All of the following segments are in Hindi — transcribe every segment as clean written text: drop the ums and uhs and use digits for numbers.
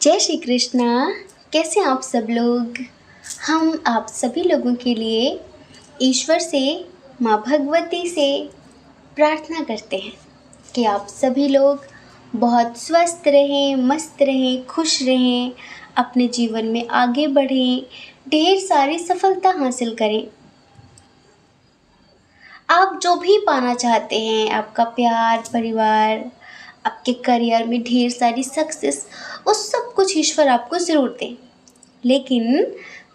जय श्री कृष्णा। कैसे हैं आप सब लोग। हम आप सभी लोगों के लिए ईश्वर से, माँ भगवती से प्रार्थना करते हैं कि आप सभी लोग बहुत स्वस्थ रहें, मस्त रहें, खुश रहें, अपने जीवन में आगे बढ़ें, ढेर सारी सफलता हासिल करें। आप जो भी पाना चाहते हैं, आपका प्यार, परिवार, आपके करियर में ढेर सारी सक्सेस, उस सब कुछ ईश्वर आपको ज़रूर दें, लेकिन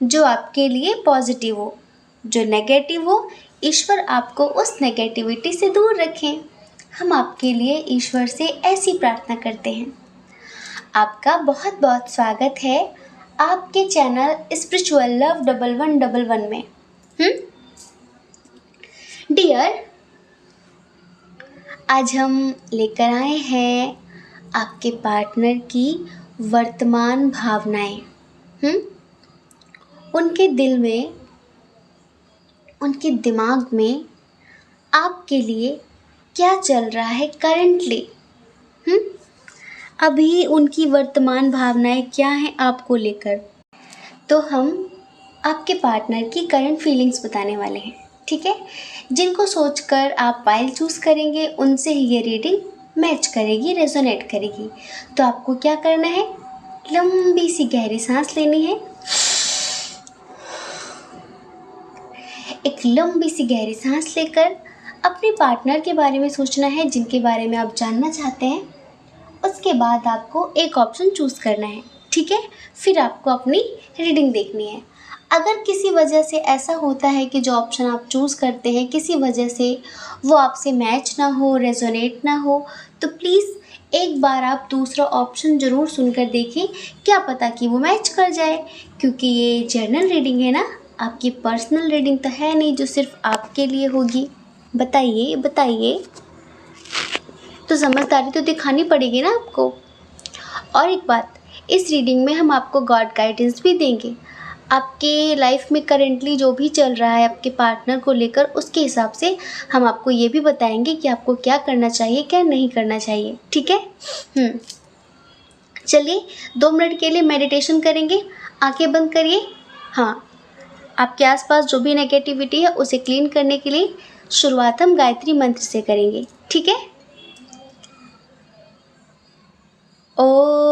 जो आपके लिए पॉजिटिव हो। जो नेगेटिव हो, ईश्वर आपको उस नेगेटिविटी से दूर रखें। हम आपके लिए ईश्वर से ऐसी प्रार्थना करते हैं। आपका बहुत बहुत स्वागत है आपके चैनल स्पिरिचुअल लव 1111 में। डियर, आज हम लेकर आए हैं आपके पार्टनर की वर्तमान भावनाएं। उनके दिल में, उनके दिमाग में आपके लिए क्या चल रहा है करेंटली। अभी उनकी वर्तमान भावनाएं क्या हैं आपको लेकर। तो हम आपके पार्टनर की करंट फीलिंग्स बताने वाले हैं, ठीक है। जिनको सोचकर आप पाइल चूज़ करेंगे, उनसे ही ये रीडिंग मैच करेगी, रेजोनेट करेगी। तो आपको क्या करना है, लंबी सी गहरी सांस लेनी है। एक लंबी सी गहरी सांस लेकर अपने पार्टनर के बारे में सोचना है, जिनके बारे में आप जानना चाहते हैं। उसके बाद आपको एक ऑप्शन चूज़ करना है, ठीक है। फिर आपको अपनी रीडिंग देखनी है। अगर किसी वजह से ऐसा होता है कि जो ऑप्शन आप चूज़ करते हैं, किसी वजह से वो आपसे मैच ना हो, रेजोनेट ना हो, तो प्लीज़ एक बार आप दूसरा ऑप्शन ज़रूर सुनकर देखें। क्या पता कि वो मैच कर जाए, क्योंकि ये जनरल रीडिंग है ना, आपकी पर्सनल रीडिंग तो है नहीं जो सिर्फ आपके लिए होगी। बताइए बताइए, तो समझदारी तो दिखानी पड़ेगी ना आपको। और एक बात, इस रीडिंग में हम आपको गॉड गाइडेंस भी देंगे। आपके लाइफ में करेंटली जो भी चल रहा है आपके पार्टनर को लेकर, उसके हिसाब से हम आपको ये भी बताएंगे कि आपको क्या करना चाहिए, क्या नहीं करना चाहिए, ठीक है। चलिए 2 मिनट के लिए मेडिटेशन करेंगे। आंखें बंद करिए। हाँ, आपके आसपास जो भी नेगेटिविटी है उसे क्लीन करने के लिए शुरुआत हम गायत्री मंत्र से करेंगे, ठीक है। ओम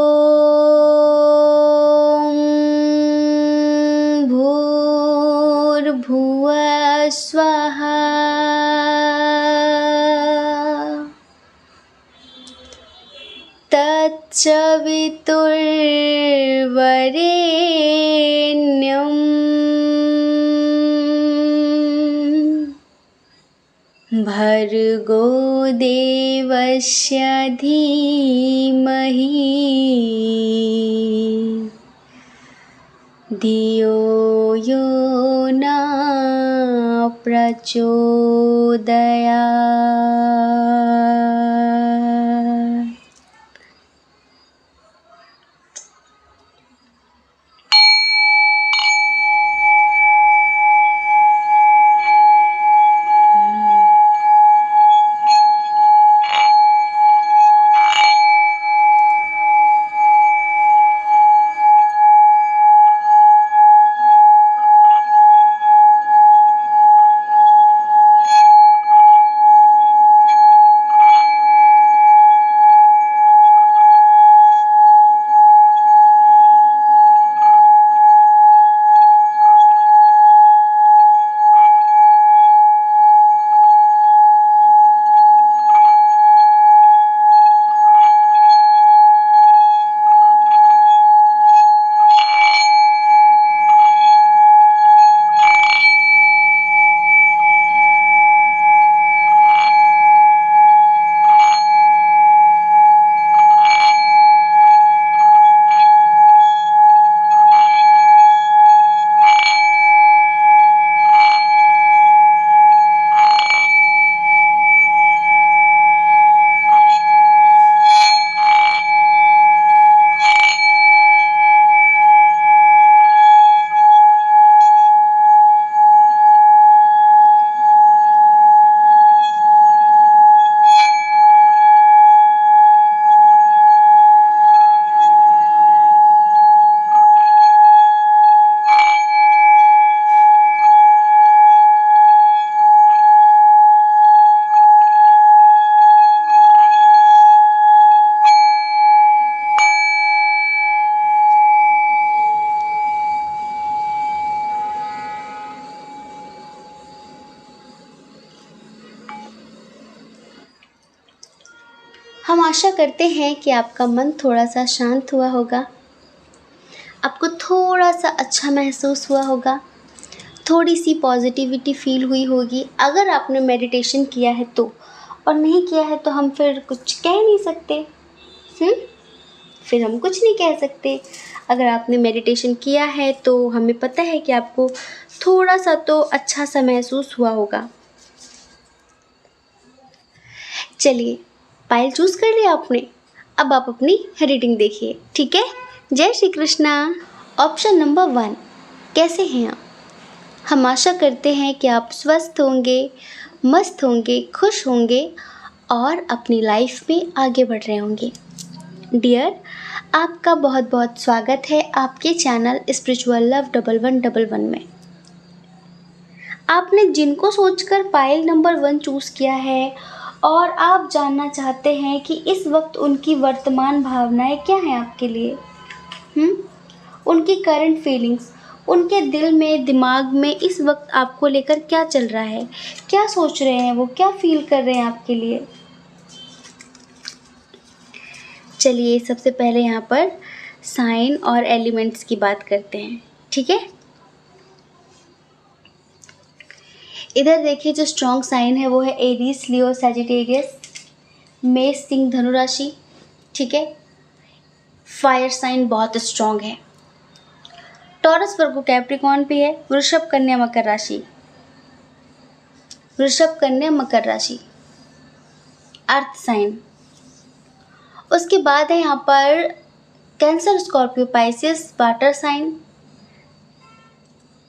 भूर्भुवः स्वः तत्सवितुर्वरेण्यं भर्गो देवस्य धीमहि धियो यो न प्रचोदयात्। आशा करते हैं कि आपका मन थोड़ा सा शांत हुआ होगा, आपको थोड़ा सा अच्छा महसूस हुआ होगा, थोड़ी सी पॉजिटिविटी फील हुई होगी। अगर आपने मेडिटेशन किया है तो, और नहीं किया है तो हम फिर कुछ कह नहीं सकते। फिर हम कुछ नहीं कह सकते। अगर आपने मेडिटेशन किया है तो हमें पता है कि आपको थोड़ा सा तो अच्छा सा महसूस हुआ होगा। चलिए, पायल चूज़ कर लिया आपने, अब आप अपनी रीडिंग देखिए, ठीक है। जय श्री कृष्णा। ऑप्शन नंबर 1, कैसे हैं आप? हम आशा करते हैं कि आप स्वस्थ होंगे, मस्त होंगे, खुश होंगे और अपनी लाइफ में आगे बढ़ रहे होंगे। डियर, आपका बहुत बहुत स्वागत है आपके चैनल स्पिरिचुअल लव 1111 में। आपने जिनको सोचकर पायल नंबर 1 चूज़ किया है और आप जानना चाहते हैं कि इस वक्त उनकी वर्तमान भावनाएं क्या हैं आपके लिए, उनकी करंट फीलिंग्स, उनके दिल में, दिमाग में इस वक्त आपको लेकर क्या चल रहा है, क्या सोच रहे हैं वो, क्या फील कर रहे हैं आपके लिए। चलिए, सबसे पहले यहाँ पर साइन और एलिमेंट्स की बात करते हैं, ठीक है। इधर देखिए, जो स्ट्रॉन्ग साइन है वो है एरीज, लियो, सैजिटेरियस, मेष, सिंह, धनु राशि, ठीक है। फायर साइन बहुत स्ट्रॉन्ग है। टॉरस, वर्गो, कैप्रिकॉर्न भी है। वृषभ, कन्या, मकर राशि, वृषभ, कन्या, मकर राशि, अर्थ साइन। उसके बाद है यहाँ पर Cancer, Scorpio, Pisces, water sign,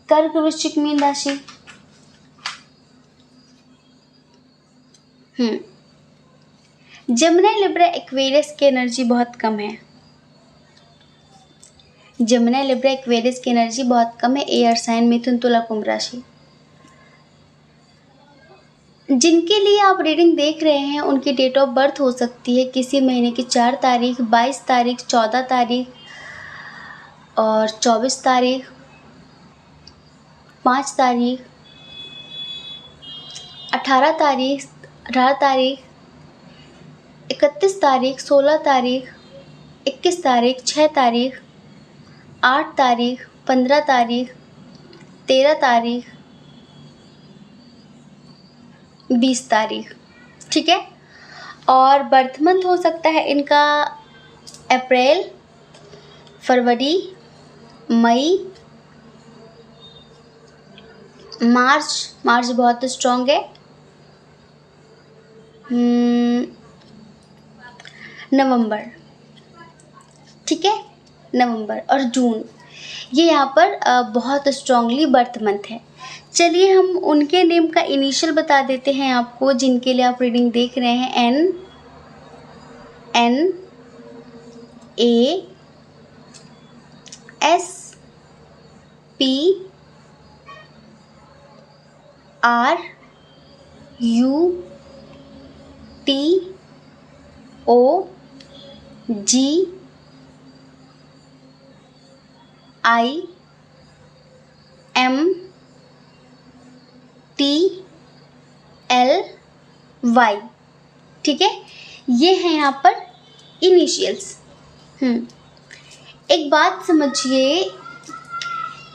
कर्क, वृश्चिक, मीन राशि। जमुना, लिब्रा, एक्वेरियस की एनर्जी बहुत कम है। जमुना, लिब्रा, एक्वेरियस की एनर्जी बहुत कम है। एयर साइन, मिथुन, तुला, कुंभ राशि। जिनके लिए आप रीडिंग देख रहे हैं उनकी डेट ऑफ बर्थ हो सकती है किसी महीने की 4 तारीख, 22 तारीख, 14 तारीख और 24 तारीख, 5 तारीख, 18 तारीख, 18 तारीख, 31 तारीख, 16 तारीख, 21 तारीख, 6 तारीख, 8 तारीख, 15 तारीख, 13 तारीख, 20 तारीख, ठीक है। और बर्थ मंथ हो सकता है इनका अप्रैल, फरवरी, मई, मार्च। मार्च बहुत स्ट्रॉन्ग है। नवंबर, ठीक है, नवंबर और जून, ये यहाँ पर बहुत स्ट्रांगली बर्थ मंथ है। चलिए, हम उनके नेम का इनिशियल बता देते हैं आपको जिनके लिए आप रीडिंग देख रहे हैं। N A S P R U T O G I M T L Y, ठीक है। ये है यहाँ पर इनिशियल्स। एक बात समझिए,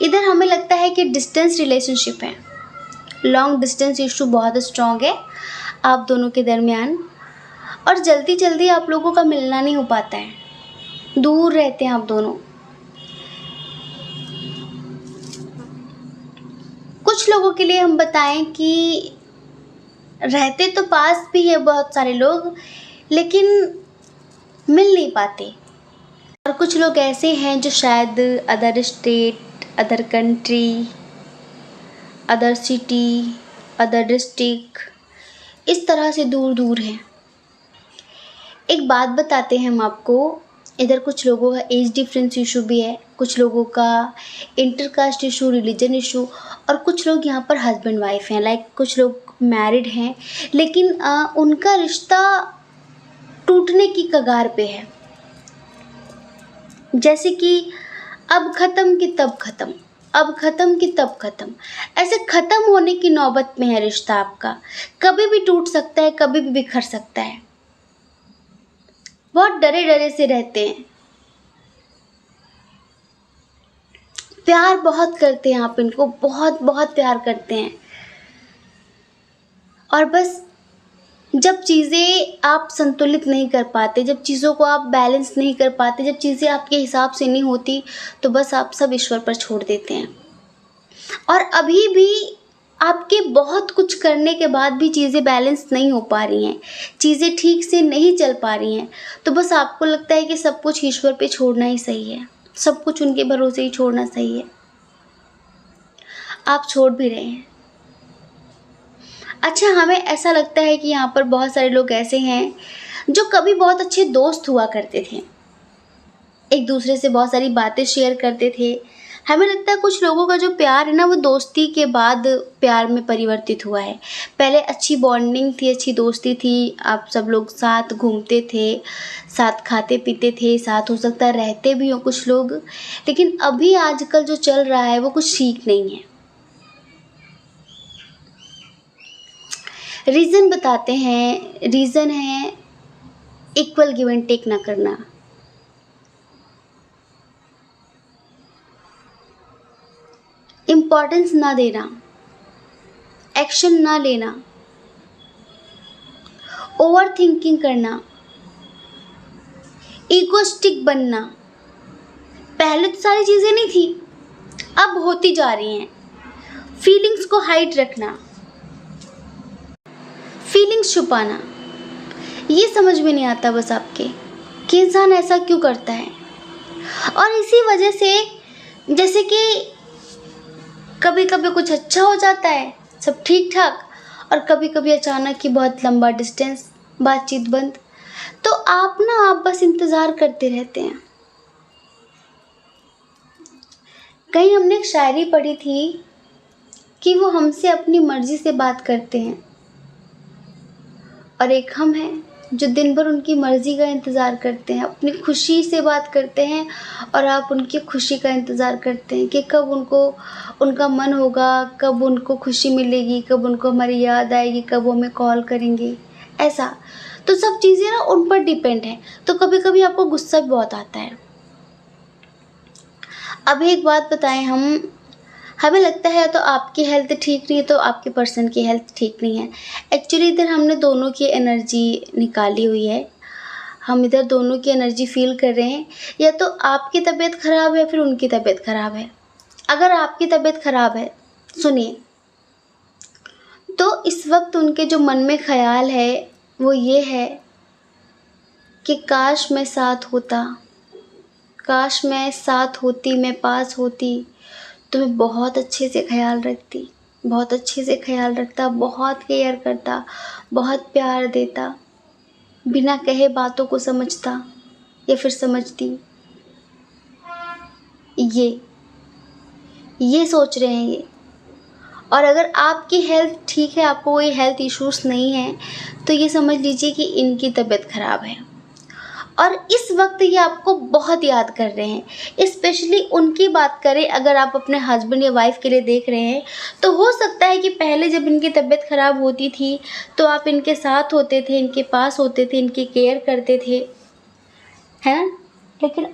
इधर हमें लगता है कि डिस्टेंस रिलेशनशिप है, लॉन्ग डिस्टेंस इशू बहुत स्ट्रॉन्ग है आप दोनों के दरमियान, और जल्दी जल्दी आप लोगों का मिलना नहीं हो पाता है, दूर रहते हैं आप दोनों। कुछ लोगों के लिए हम बताएं कि रहते तो पास भी है बहुत सारे लोग, लेकिन मिल नहीं पाते। और कुछ लोग ऐसे हैं जो शायद other state, other country, other city, other district, इस तरह से दूर दूर हैं। एक बात बताते हैं हम आपको, इधर कुछ लोगों का एज डिफरेंस इशू भी है, कुछ लोगों का इंटरकास्ट इशू, रिलीजन इशू, और कुछ लोग यहाँ पर हस्बैंड वाइफ हैं, लाइक कुछ लोग मैरिड हैं लेकिन उनका रिश्ता टूटने की कगार पे है। जैसे कि अब ख़त्म कि तब ख़त्म, अब ख़त्म कि तब ख़त्म, ऐसे ख़त्म होने की नौबत में है रिश्ता आपका। कभी भी टूट सकता है, कभी भी बिखर सकता है। बहुत डरे डरे से रहते हैं, प्यार बहुत करते हैं, आप इनको बहुत बहुत प्यार करते हैं। और बस जब चीज़ें आप संतुलित नहीं कर पाते, जब चीज़ों को आप बैलेंस नहीं कर पाते, जब चीज़ें आपके हिसाब से नहीं होती, तो बस आप सब ईश्वर पर छोड़ देते हैं। और अभी भी आपके बहुत कुछ करने के बाद भी चीज़ें बैलेंस नहीं हो पा रही हैं, चीज़ें ठीक से नहीं चल पा रही हैं, तो बस आपको लगता है कि सब कुछ ईश्वर पे छोड़ना ही सही है, सब कुछ उनके भरोसे ही छोड़ना सही है। आप छोड़ भी रहे हैं। अच्छा, हमें ऐसा लगता है कि यहाँ पर बहुत सारे लोग ऐसे हैं जो कभी बहुत अच्छे दोस्त हुआ करते थे, एक दूसरे से बहुत सारी बातें शेयर करते थे। हमें लगता है कुछ लोगों का जो प्यार है ना, वो दोस्ती के बाद प्यार में परिवर्तित हुआ है। पहले अच्छी बॉन्डिंग थी, अच्छी दोस्ती थी, आप सब लोग साथ घूमते थे, साथ खाते पीते थे, साथ हो सकता है रहते भी हों कुछ लोग, लेकिन अभी आजकल जो चल रहा है वो कुछ ठीक नहीं है। रीज़न बताते हैं, रीज़न है इक्वल गिव एंड टेक ना करना, इम्पोर्टेंस ना देना, एक्शन ना लेना, ओवर थिंकिंग करना, ईगोस्टिक बनना। पहले तो सारी चीज़ें नहीं थी, अब होती जा रही हैं। फीलिंग्स को हाइड रखना, फीलिंग्स छुपाना, ये समझ में नहीं आता बस आपके कि इंसान ऐसा क्यों करता है। और इसी वजह से जैसे कि कभी कभी कुछ अच्छा हो जाता है, सब ठीक ठाक, और कभी कभी अचानक ही बहुत लंबा डिस्टेंस, बातचीत बंद। तो आप बस इंतज़ार करते रहते हैं। कहीं हमने एक शायरी पढ़ी थी कि वो हमसे अपनी मर्ज़ी से बात करते हैं, और एक हम हैं जो दिन भर उनकी मर्ज़ी का इंतज़ार करते हैं, अपनी खुशी से बात करते हैं, और आप उनकी खुशी का इंतज़ार करते हैं कि कब उनका मन होगा, कब उनको खुशी मिलेगी, कब उनको हमारी याद आएगी, कब वो हमें कॉल करेंगे। ऐसा तो सब चीज़ें ना उन पर डिपेंड है। तो कभी कभी आपको गुस्सा भी बहुत आता है। अब एक बात बताएं, हमें लगता है तो आपकी हेल्थ ठीक नहीं है तो आपके पर्सन की हेल्थ ठीक नहीं है। एक्चुअली इधर हमने दोनों की एनर्जी निकाली हुई है, हम इधर दोनों की एनर्जी फील कर रहे हैं। या तो आपकी तबीयत ख़राब है, फिर उनकी तबीयत ख़राब है। अगर आपकी तबीयत ख़राब है, सुनिए, तो इस वक्त उनके जो मन में ख़याल है वो ये है कि काश मैं साथ होता, काश मैं साथ होती, मैं पास होती, तो मैं बहुत अच्छे से ख्याल रखती, बहुत अच्छे से ख्याल रखता, बहुत केयर करता, बहुत प्यार देता, बिना कहे बातों को समझता या फिर समझती। ये सोच रहे हैं ये। और अगर आपकी हेल्थ ठीक है, आपको कोई हेल्थ इश्यूज़ नहीं है, तो ये समझ लीजिए कि इनकी तबीयत ख़राब है और इस वक्त ये आपको बहुत याद कर रहे हैं। स्पेशली उनकी बात करें, अगर आप अपने हस्बैंड या वाइफ के लिए देख रहे हैं, तो हो सकता है कि पहले जब इनकी तबीयत ख़राब होती थी तो आप इनके साथ होते थे, इनके पास होते थे, इनकी केयर करते थे, हैं। लेकिन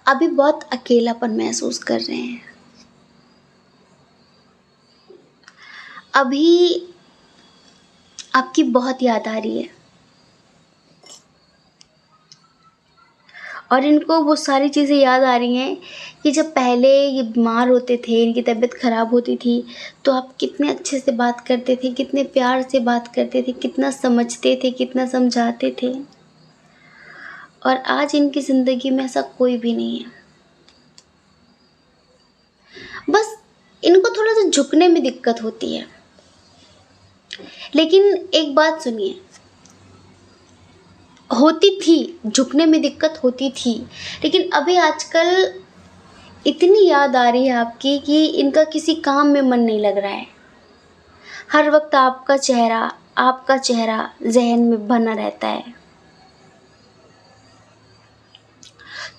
अभी बहुत अकेलापन महसूस कर रहे हैं। अभी आपकी बहुत याद आ रही है और इनको वो सारी चीज़ें याद आ रही हैं कि जब पहले ये बीमार होते थे, इनकी तबीयत ख़राब होती थी, तो आप कितने अच्छे से बात करते थे, कितने प्यार से बात करते थे, कितना समझते थे, कितना समझाते थे। और आज इनकी ज़िंदगी में ऐसा कोई भी नहीं है। बस इनको थोड़ा सा झुकने में दिक्कत होती है। लेकिन एक बात सुनिए, होती थी, झुकने में दिक्कत होती थी, लेकिन अभी आजकल इतनी याद आ रही है आपकी कि इनका किसी काम में मन नहीं लग रहा है। हर वक्त आपका चेहरा जहन में बना रहता है।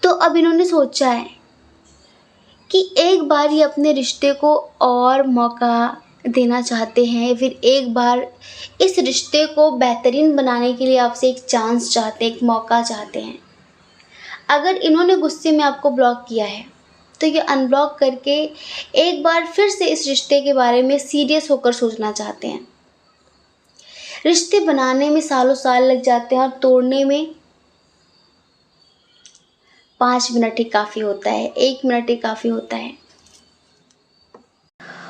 तो अब इन्होंने सोचा है कि एक बार ये अपने रिश्ते को और मौका देना चाहते हैं, फिर एक बार इस रिश्ते को बेहतरीन बनाने के लिए आपसे एक चांस चाहते हैं, एक मौका चाहते हैं। अगर इन्होंने गुस्से में आपको ब्लॉक किया है तो ये अनब्लॉक करके एक बार फिर से इस रिश्ते के बारे में सीरियस होकर सोचना चाहते हैं। रिश्ते बनाने में सालों साल लग जाते हैं और तोड़ने में 5 मिनट ही काफ़ी होता है, 1 मिनट ही काफ़ी होता है।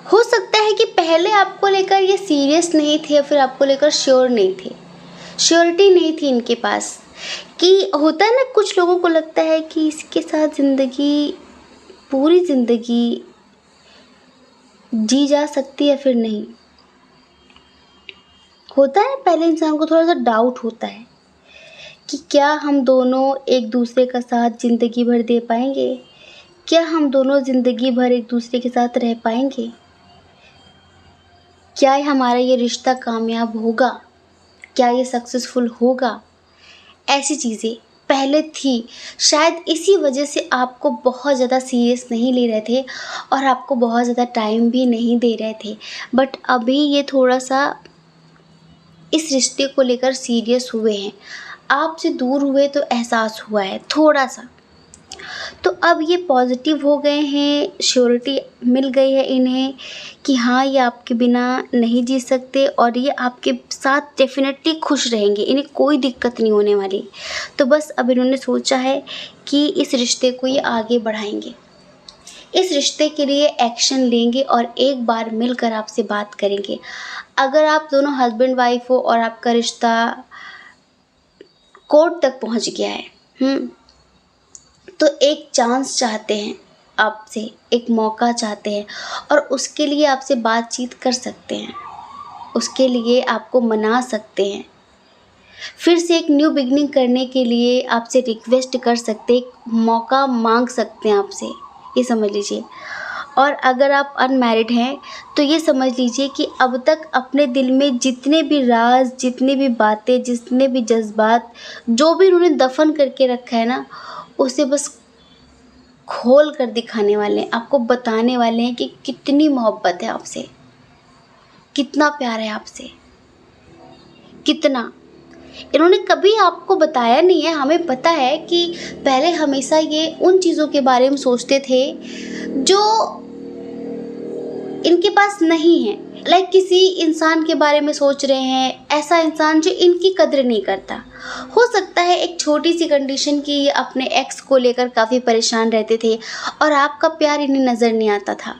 हो सकता है कि पहले आपको लेकर ये सीरियस नहीं थे या फिर आपको लेकर श्योर नहीं थे, श्योरिटी नहीं थी इनके पास। कि होता है ना, कुछ लोगों को लगता है कि इसके साथ ज़िंदगी, पूरी ज़िंदगी जी जा सकती है फिर नहीं। होता है, पहले इंसान को थोड़ा सा डाउट होता है कि क्या हम दोनों एक दूसरे का साथ ज़िंदगी भर दे पाएंगे, क्या हम दोनों ज़िंदगी भर एक दूसरे के साथ रह पाएंगे, क्या हमारा ये रिश्ता कामयाब होगा, क्या ये सक्सेसफुल होगा। ऐसी चीज़ें पहले थी, शायद इसी वजह से आपको बहुत ज़्यादा सीरियस नहीं ले रहे थे और आपको बहुत ज़्यादा टाइम भी नहीं दे रहे थे। बट अभी ये थोड़ा सा इस रिश्ते को लेकर सीरियस हुए हैं, आपसे दूर हुए तो एहसास हुआ है थोड़ा सा। तो अब ये पॉजिटिव हो गए हैं, श्योरिटी मिल गई है इन्हें कि हाँ, ये आपके बिना नहीं जी सकते और ये आपके साथ डेफिनेटली खुश रहेंगे, इन्हें कोई दिक्कत नहीं होने वाली। तो बस अब इन्होंने सोचा है कि इस रिश्ते को ये आगे बढ़ाएंगे, इस रिश्ते के लिए एक्शन लेंगे और एक बार मिलकर आपसे बात करेंगे। अगर आप दोनों हस्बैंड वाइफ हो और आपका रिश्ता कोर्ट तक पहुंच गया है, तो एक चांस चाहते हैं आपसे, एक मौका चाहते हैं और उसके लिए आपसे बातचीत कर सकते हैं, उसके लिए आपको मना सकते हैं, फिर से एक न्यू बिगनिंग करने के लिए आपसे रिक्वेस्ट कर सकते हैं, एक मौका मांग सकते हैं आपसे, ये समझ लीजिए। और अगर आप अनमैरिड हैं तो ये समझ लीजिए कि अब तक अपने दिल में जितने भी राज, जितनी भी बातें, जितने भी जज्बात, जो भी उन्होंने दफन करके रखा है ना, उसे बस खोल कर दिखाने वाले हैं, आपको बताने वाले हैं कि कितनी मोहब्बत है आपसे, कितना प्यार है आपसे, कितना। इन्होंने कभी आपको बताया नहीं है, हमें पता है कि पहले हमेशा ये उन चीज़ों के बारे में सोचते थे जो इनके पास नहीं है। लाइक किसी इंसान के बारे में सोच रहे हैं, ऐसा इंसान जो इनकी कद्र नहीं करता। हो सकता है एक छोटी सी कंडीशन की ये अपने एक्स को लेकर काफ़ी परेशान रहते थे और आपका प्यार इन्हें नज़र नहीं आता था।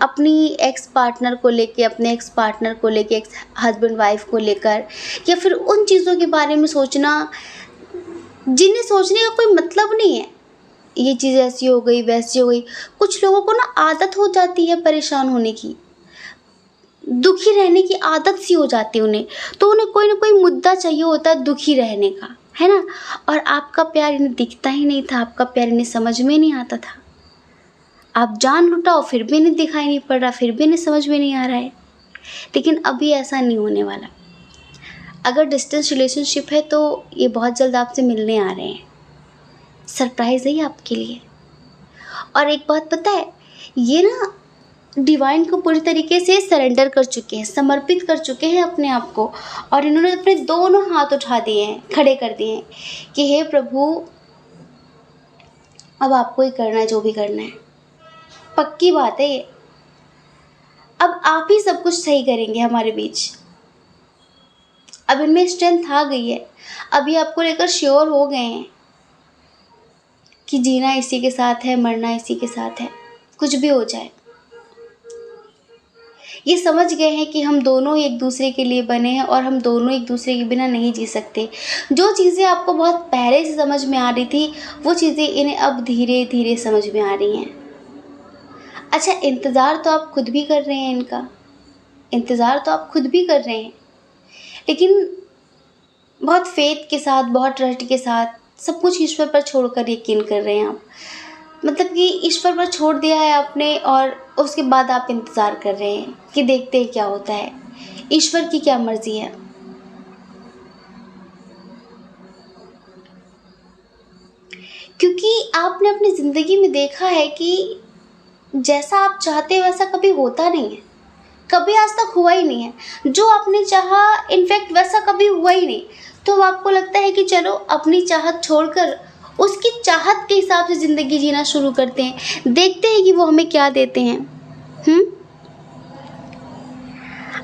अपनी एक्स पार्टनर को लेके, अपने एक्स पार्टनर को लेके, एक्स हस्बैंड वाइफ को लेकर, या फिर उन चीज़ों के बारे में सोचना जिन्हें सोचने का कोई मतलब नहीं है। ये चीज़ ऐसी हो गई, वैसी हो गई। कुछ लोगों को ना आदत हो जाती है परेशान होने की, दुखी रहने की आदत सी हो जाती है उन्हें, तो उन्हें कोई ना कोई मुद्दा चाहिए होता है दुखी रहने का, है ना। और आपका प्यार इन्हें दिखता ही नहीं था, आपका प्यार इन्हें समझ में नहीं आता था। आप जान लुटाओ फिर भी इन्हें दिखाई नहीं पड़ रहा, फिर भी इन्हें समझ में नहीं आ रहा है। लेकिन अभी ऐसा नहीं होने वाला। अगर डिस्टेंस रिलेशनशिप है तो ये बहुत जल्द आपसे मिलने आ रहे हैं, सरप्राइज़ है ये आपके लिए। और एक बात पता है, ये ना डिवाइन को पूरी तरीके से सरेंडर कर चुके हैं, समर्पित कर चुके हैं अपने आप को, और इन्होंने अपने दोनों हाथ उठा दिए हैं, खड़े कर दिए हैं कि हे प्रभु, अब आपको ही करना है जो भी करना है। पक्की बात है ये, अब आप ही सब कुछ सही करेंगे हमारे बीच। अब इनमें स्ट्रेंथ आ गई है, अभी आपको लेकर श्योर हो गए हैं कि जीना इसी के साथ है, मरना इसी के साथ है, कुछ भी हो जाए। ये समझ गए हैं कि हम दोनों एक दूसरे के लिए बने हैं और हम दोनों एक दूसरे के बिना नहीं जी सकते। जो चीज़ें आपको बहुत पहले से समझ में आ रही थी, वो चीज़ें इन्हें अब धीरे धीरे समझ में आ रही हैं। अच्छा, इंतज़ार तो आप खुद भी कर रहे हैं इनका, इंतज़ार तो आप खुद भी कर रहे हैं, लेकिन बहुत फेथ के साथ, बहुत ट्रस्ट के साथ, सब कुछ ईश्वर पर छोड़कर यकीन कर रहे हैं आप। मतलब कि ईश्वर पर छोड़ दिया है आपने और उसके बाद आप इंतज़ार कर रहे हैं कि देखते हैं क्या होता है, ईश्वर की क्या मर्ज़ी है। क्योंकि आपने अपनी ज़िंदगी में देखा है कि जैसा आप चाहते हैं वैसा कभी होता नहीं है। कभी आज तक हुआ ही नहीं है। जो आपने चाहा इनफैक्ट वैसा कभी हुआ ही नहीं। तो अब आपको लगता है कि चलो अपनी चाहत छोड़कर उसकी चाहत के हिसाब से ज़िंदगी जीना शुरू करते हैं, देखते हैं कि वो हमें क्या देते हैं।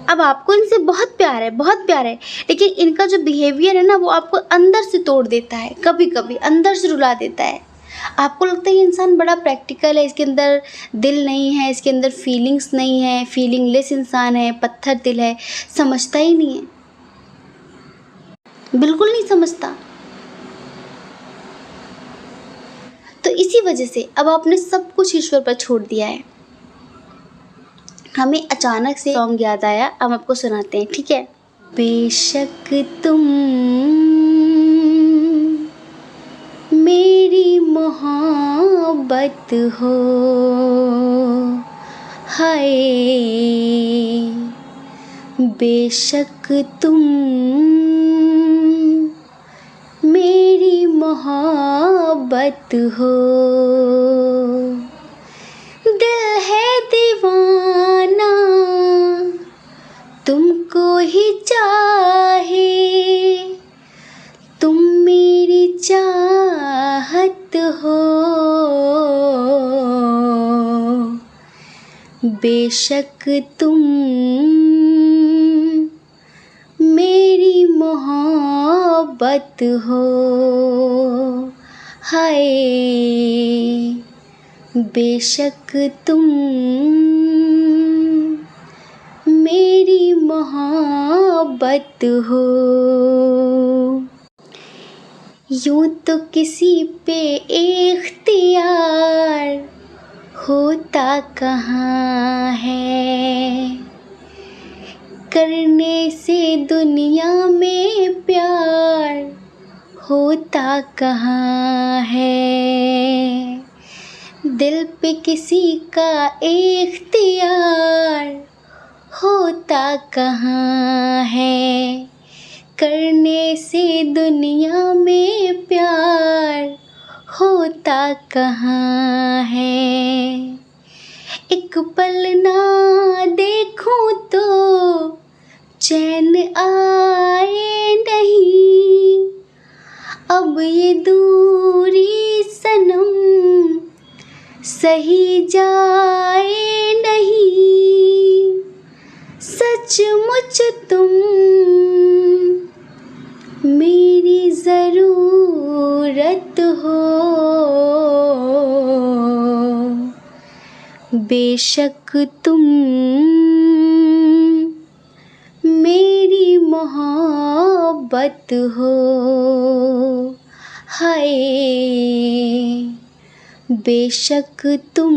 अब आपको इनसे बहुत प्यार है, बहुत प्यार है, लेकिन इनका जो बिहेवियर है ना वो आपको अंदर से तोड़ देता है, कभी कभी अंदर से रुला देता है। आपको लगता है ये इंसान बड़ा प्रैक्टिकल है, इसके अंदर दिल नहीं है, इसके अंदर फीलिंग्स नहीं है, फीलिंगलेस इंसान है, पत्थर दिल है, समझता ही नहीं है, बिल्कुल नहीं समझता। तो इसी वजह से अब आपने सब कुछ ईश्वर पर छोड़ दिया है। हमें अचानक से सॉन्ग याद आया, हम आपको सुनाते हैं, ठीक है। बेशक तुम मेरी मोहब्बत हो, हाय बेशक तुम मेरी मोहब्बत हो, दिल है दीवाना तुमको ही चाहे, तुम मेरी चाहत हो, बेशक तुम मेरी मोहब्बत हो, हाय बेशक तुम मेरी मोहब्बत हो। यूं तो किसी पे इख्तियार होता कहाँ है, करने से दुनिया में प्यार होता कहाँ है, दिल पे किसी का इख्तियार होता कहाँ है, करने से दुनिया में प्यार होता कहाँ है, एक पल ना देखूं तो चैन आए नहीं, अब ये दूरी सनम सही जाए नहीं, सचमुच तुम मेरी ज़रूरत हो, बेशक तुम मेरी मोहब्बत हो, हाय बेशक तुम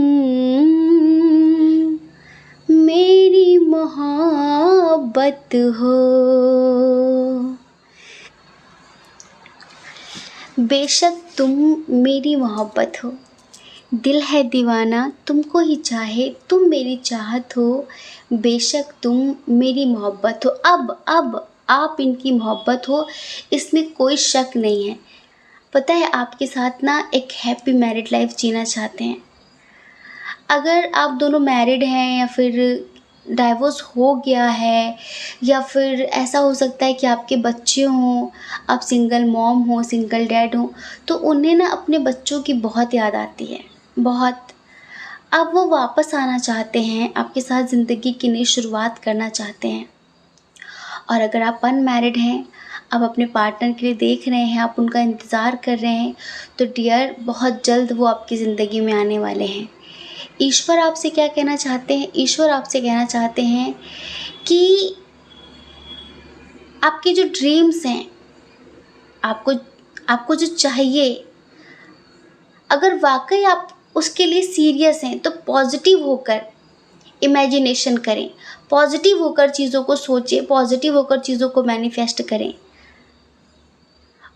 मेरी मोहब्बत हो, बेशक तुम मेरी मोहब्बत हो, दिल है दीवाना तुमको ही चाहे, तुम मेरी चाहत हो, बेशक तुम मेरी मोहब्बत हो। अब आप इनकी मोहब्बत हो, इसमें कोई शक नहीं है। पता है आपके साथ ना एक हैप्पी मैरिड लाइफ जीना चाहते हैं। अगर आप दोनों मैरिड हैं या फिर डाइवोर्स हो गया है, या फिर ऐसा हो सकता है कि आपके बच्चे हों, आप सिंगल मॉम हो, सिंगल डैड हो, तो उन्हें ना अपने बच्चों की बहुत याद आती है, बहुत। अब वो वापस आना चाहते हैं, आपके साथ ज़िंदगी की नई शुरुआत करना चाहते हैं। और अगर आप अनमैरिड हैं, आप अपने पार्टनर के लिए देख रहे हैं, आप उनका इंतज़ार कर रहे हैं, तो डियर बहुत जल्द वो आपकी ज़िंदगी में आने वाले हैं। ईश्वर आपसे क्या कहना चाहते हैं? ईश्वर आपसे कहना चाहते हैं कि आपके जो ड्रीम्स हैं, आपको जो चाहिए, अगर वाकई आप उसके लिए सीरियस हैं तो पॉजिटिव होकर इमेजिनेशन करें, पॉजिटिव होकर चीज़ों को सोचें, पॉजिटिव होकर चीज़ों को मैनिफेस्ट करें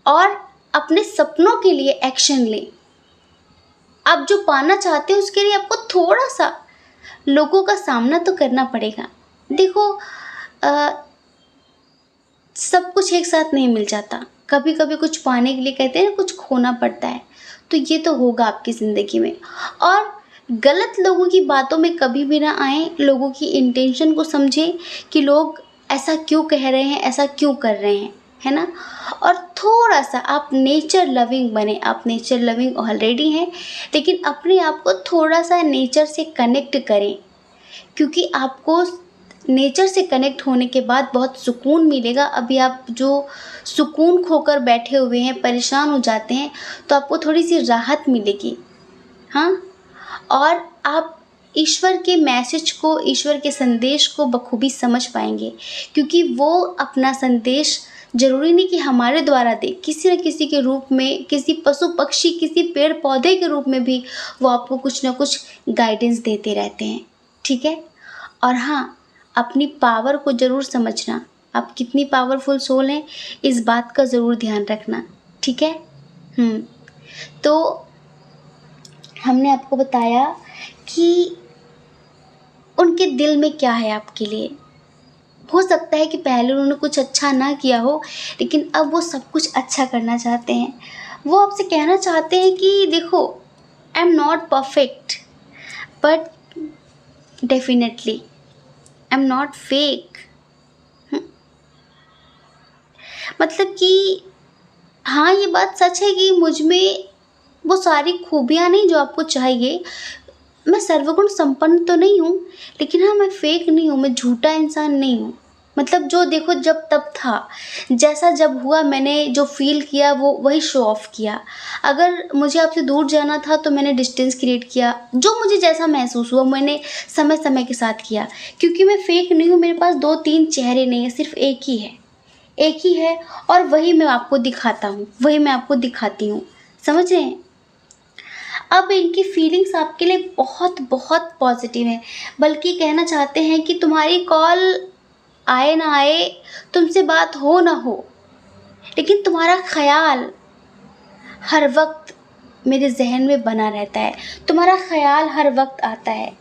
और अपने सपनों के लिए एक्शन लें। आप जो पाना चाहते हैं उसके लिए आपको थोड़ा सा लोगों का सामना तो करना पड़ेगा। देखो सब कुछ एक साथ नहीं मिल जाता, कभी कभी कुछ पाने के लिए कहते हैं कुछ खोना पड़ता है, तो ये तो होगा आपकी ज़िंदगी में। और गलत लोगों की बातों में कभी भी ना आएँ, लोगों की इंटेंशन को समझें कि लोग ऐसा क्यों कह रहे हैं, ऐसा क्यों कर रहे हैं, है ना? और थोड़ा-सा आप नेचर लविंग बनें, आप नेचर लविंग ऑलरेडी हैं, लेकिन अपने आप को थोड़ा-सा नेचर से कनेक्ट करें, क्योंकि आपको नेचर से कनेक्ट होने के बाद बहुत सुकून मिलेगा। अभी आप जो सुकून खोकर बैठे हुए हैं, परेशान हो जाते हैं, तो आपको थोड़ी-सी राहत मिलेगी, हाँ? और आप ईश्वर के मैसेज को, ईश्वर के संदेश को बखूबी समझ पाएँगे, क्योंकि वो अपना संदेश ज़रूरी नहीं कि हमारे द्वारा दे, किसी न किसी के रूप में, किसी पशु-पक्षी, किसी पेड़-पौधे के रूप में भी वो आपको कुछ न कुछ गाइडेंस देते रहते हैं, ठीक है? और हाँ, अपनी पावर को ज़रूर समझना, आप कितनी पावरफुल सोल हैं, इस बात का ज़रूर ध्यान रखना, ठीक है? तो हमने आपको बताया कि उनके दिल में क्या है आपके लिए। हो सकता है कि पहले उन्होंने कुछ अच्छा ना किया हो, लेकिन अब वो सब कुछ अच्छा करना चाहते हैं। वो आपसे कहना चाहते हैं कि देखो, I am not perfect, but definitely I am not fake. मतलब कि हाँ, ये बात सच है कि मुझ में वो सारी खूबियाँ नहीं जो आपको चाहिए। मैं सर्वगुण संपन्न तो नहीं हूँ, लेकिन हाँ, मैं फेक नहीं हूँ, मैं झूठा इंसान नहीं हूँ। मतलब जो देखो जब तब था, जैसा जब हुआ मैंने जो फ़ील किया वो वही शो ऑफ़ किया। अगर मुझे आपसे दूर जाना था तो मैंने डिस्टेंस क्रिएट किया, जो मुझे जैसा महसूस हुआ मैंने समय-समय के साथ किया। क्योंकि मैं फेक नहीं हूँ, मेरे पास 2-3 चेहरे नहीं हैं, सिर्फ़ एक ही है और वही मैं आपको दिखाता हूँ, वही मैं आपको दिखाती हूँ। समझ रहे हैं? अब इनकी फीलिंग्स आपके लिए बहुत बहुत पॉजिटिव हैं, बल्कि कहना चाहते हैं कि तुम्हारी कॉल आए ना आए, तुमसे बात हो ना हो, लेकिन तुम्हारा ख़याल हर वक्त मेरे ज़हन में बना रहता है, तुम्हारा ख़याल हर वक्त आता है।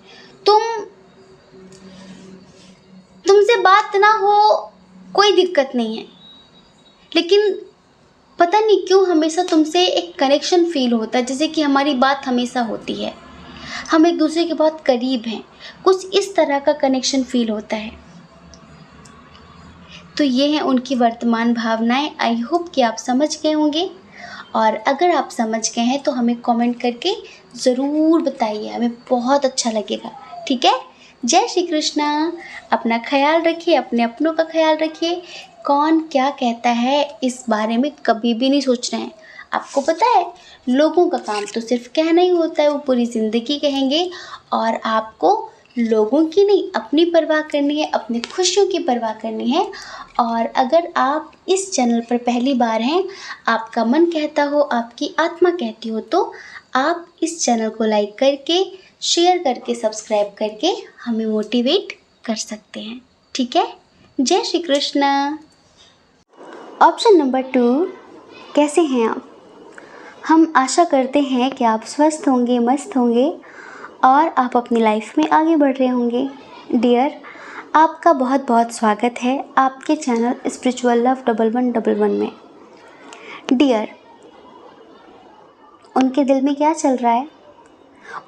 तुमसे बात ना हो कोई दिक्कत नहीं है, लेकिन पता नहीं क्यों हमेशा तुमसे एक कनेक्शन फ़ील होता है, जैसे कि हमारी बात हमेशा होती है, हम एक दूसरे के बहुत करीब हैं, कुछ इस तरह का कनेक्शन फ़ील होता है। तो ये हैं उनकी वर्तमान भावनाएं। आई होप कि आप समझ गए होंगे, और अगर आप समझ गए हैं तो हमें कमेंट करके ज़रूर बताइए, हमें बहुत अच्छा लगेगा, ठीक है? जय श्री कृष्णा। अपना ख्याल रखिए, अपने अपनों का ख्याल रखिए। कौन क्या कहता है इस बारे में कभी भी नहीं सोचना है। आपको पता है, लोगों का काम तो सिर्फ कहना ही होता है, वो पूरी ज़िंदगी कहेंगे, और आपको लोगों की नहीं, अपनी परवाह करनी है, अपनी खुशियों की परवाह करनी है। और अगर आप इस चैनल पर पहली बार हैं, आपका मन कहता हो, आपकी आत्मा कहती हो, तो आप इस चैनल को लाइक करके, शेयर करके, सब्सक्राइब करके हमें मोटिवेट कर सकते हैं, ठीक है? जय श्री कृष्णा। ऑप्शन नंबर 2, कैसे हैं आप? हम आशा करते हैं कि आप स्वस्थ होंगे, मस्त होंगे और आप अपनी लाइफ में आगे बढ़ रहे होंगे। डियर, आपका बहुत बहुत स्वागत है आपके चैनल स्पिरिचुअल लव 1111 में। डियर, उनके दिल में क्या चल रहा है?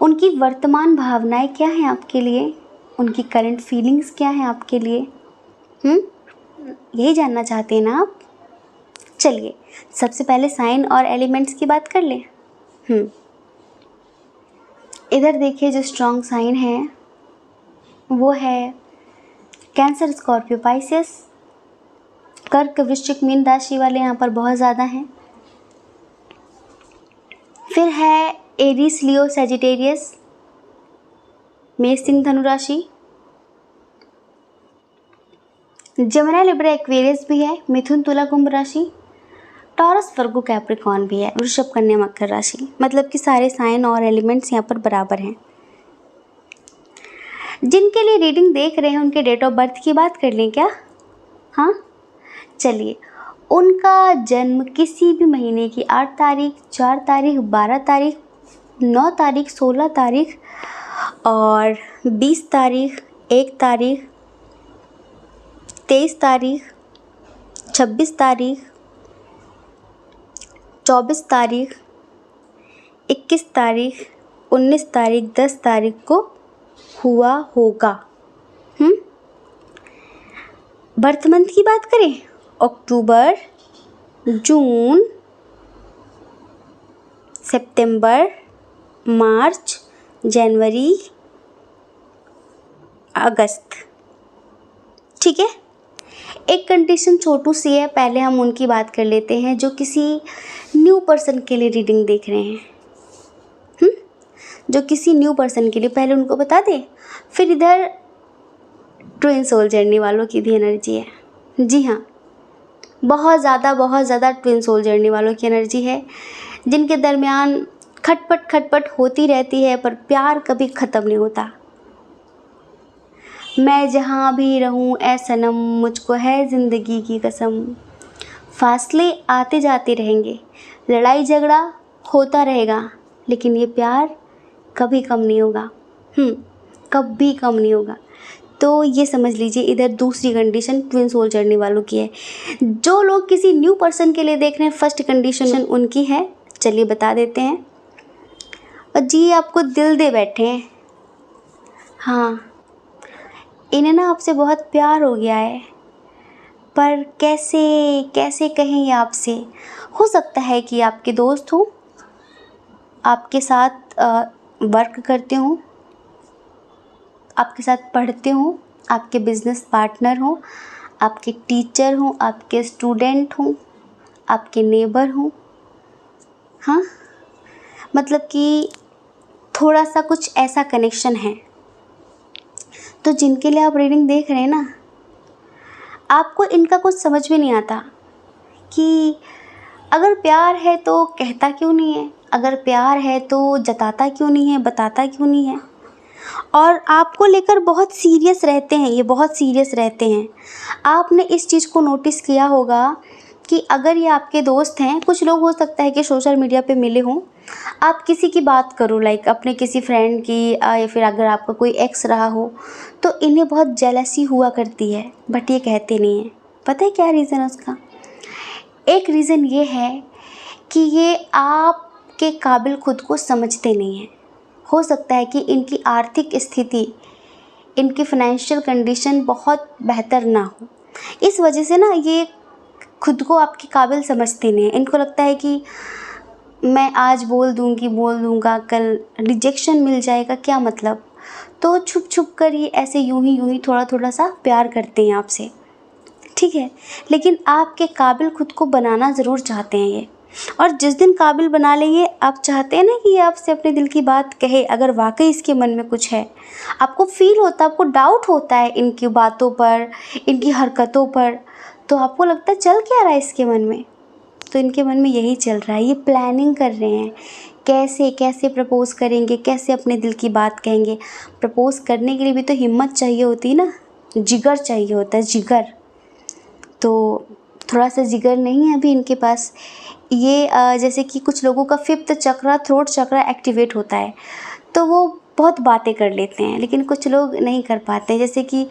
उनकी वर्तमान भावनाएं क्या हैं आपके लिए? उनकी करंट फीलिंग्स क्या हैं आपके लिए? यही जानना चाहते हैं ना आप? चलिए, सबसे पहले साइन और एलिमेंट्स की बात कर लें। इधर देखिए, जो स्ट्रॉन्ग साइन है वो है कैंसर, स्कॉर्पियो, पाइसेस। कर्क, वृश्चिक, मीन राशि वाले यहाँ पर बहुत ज़्यादा हैं। फिर है एरीज, लियो, सैजिटेरियस, मेष, सिंह, धनु राशि। जमुना, लिब्रा, एक्वेरियस भी है। मिथुन, तुला, कुंभ राशि। टॉरस, वर्गो, कैप्रिकॉर्न भी है। वृषभ, कन्या, मकर राशि। मतलब कि सारे साइन और एलिमेंट्स यहाँ पर बराबर हैं। जिनके लिए रीडिंग देख रहे हैं उनके डेट ऑफ बर्थ की बात कर लें क्या? हाँ, चलिए। उनका जन्म किसी भी महीने की 8 तारीख, 4 तारीख, 12 तारीख, 9 तारीख, 16 तारीख और 20 तारीख, 1 तारीख, 23 तारीख, 26 तारीख, 24 तारीख, 21 तारीख 19 तारीख 10 तारीख को हुआ होगा। बर्थ मंथ की बात करें, अक्टूबर, जून, सितंबर, मार्च, जनवरी, अगस्त। ठीक है। एक कंडीशन छोटू सी है, पहले हम उनकी बात कर लेते हैं जो किसी न्यू पर्सन के लिए रीडिंग देख रहे हैं। जो किसी न्यू पर्सन के लिए, पहले उनको बता दें, फिर इधर ट्विन सोल जर्नी वालों की भी एनर्जी है। जी हाँ, बहुत ज़्यादा ट्विन सोल जर्नी वालों की एनर्जी है, जिनके दरमियान खटपट होती रहती है, पर प्यार कभी ख़त्म नहीं होता। मैं जहाँ भी रहूँ ऐ सनम, मुझको है ज़िंदगी की कसम। फासले आते जाते रहेंगे, लड़ाई झगड़ा होता रहेगा, लेकिन ये प्यार कभी कम नहीं होगा। कभी कम नहीं होगा। तो ये समझ लीजिए, इधर दूसरी कंडीशन ट्विन सोल जर्नी वालों की है। जो लोग किसी न्यू पर्सन के लिए देख रहे हैं, फर्स्ट कंडीशन उनकी है। चलिए बता देते हैं। और जी आपको दिल दे बैठे हैं। हाँ, इन्हें ना आपसे बहुत प्यार हो गया है, पर कैसे कहें ये आपसे। हो सकता है कि आपके दोस्त हो, आपके साथ वर्क करते हो, आपके साथ पढ़ते हो, आपके बिजनेस पार्टनर हो, आपके टीचर हो, आपके स्टूडेंट हो, आपके नेबर हो। हाँ, मतलब कि थोड़ा सा कुछ ऐसा कनेक्शन है। तो जिनके लिए आप रीडिंग देख रहे हैं ना, आपको इनका कुछ समझ में नहीं आता कि अगर प्यार है तो कहता क्यों नहीं है, अगर प्यार है तो जताता क्यों नहीं है, बताता क्यों नहीं है। और आपको लेकर बहुत सीरियस रहते हैं, ये बहुत सीरियस रहते हैं। आपने इस चीज़ को नोटिस किया होगा कि अगर ये आपके दोस्त हैं, कुछ लोग हो सकता है कि सोशल मीडिया पे मिले हों, आप किसी की बात करो, लाइक अपने किसी फ्रेंड की, या फिर अगर आपका कोई एक्स रहा हो, तो इन्हें बहुत जेलसी हुआ करती है, बट ये कहते नहीं हैं। पता है क्या रीज़न है उसका? एक रीज़न ये है कि ये आपके काबिल खुद को समझते नहीं हैं। हो सकता है कि इनकी आर्थिक स्थिति, इनकी फाइनेंशियल कंडीशन बहुत बेहतर ना हो, इस वजह से ना ये खुद को आपके काबिल समझते नहीं हैं। इनको लगता है कि मैं आज बोल दूँगा, कल रिजेक्शन मिल जाएगा, क्या मतलब। तो छुप कर ये ऐसे यूं ही थोड़ा सा प्यार करते हैं आपसे। ठीक है, लेकिन आपके काबिल खुद को बनाना ज़रूर चाहते हैं ये। और जिस दिन काबिल बना लेंगे, आप चाहते हैं ना कि ये आपसे अपने दिल की बात कहे, अगर वाकई इसके मन में कुछ है, आपको फील होता है, आपको डाउट होता है इनकी बातों पर, इनकी हरकतों पर, तो आपको लगता है चल क्या रहा है इसके मन में। तो इनके मन में यही चल रहा है, ये प्लानिंग कर रहे हैं कैसे प्रपोज़ करेंगे, कैसे अपने दिल की बात कहेंगे। प्रपोज़ करने के लिए भी तो हिम्मत चाहिए होती है ना, जिगर चाहिए होता है, जिगर। तो थोड़ा सा जिगर नहीं है अभी इनके पास। ये जैसे कि कुछ लोगों का 5th चक्रा, थ्रोट चक्रा एक्टिवेट होता है, तो वो बहुत बातें कर लेते हैं, लेकिन कुछ लोग नहीं कर पाते, जैसे कि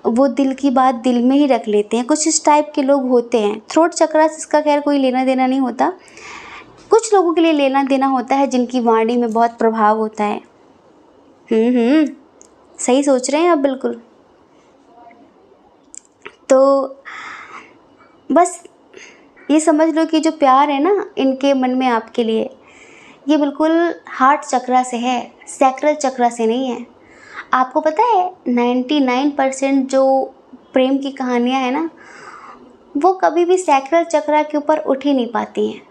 वो दिल की बात दिल में ही रख लेते हैं। कुछ इस टाइप के लोग होते हैं। थ्रोट चक्रा से इसका खैर कोई लेना देना नहीं होता, कुछ लोगों के लिए लेना देना होता है, जिनकी वाणी में बहुत प्रभाव होता है। सही सोच रहे हैं आप बिल्कुल। तो बस ये समझ लो कि जो प्यार है ना इनके मन में आपके लिए, ये बिल्कुल हार्ट चक्रा से है, सैक्रल चक्रा से नहीं है। आपको पता है 99% जो प्रेम की कहानियाँ हैं ना, वो कभी भी सैक्रल चक्रा के ऊपर उठ ही नहीं पाती हैं।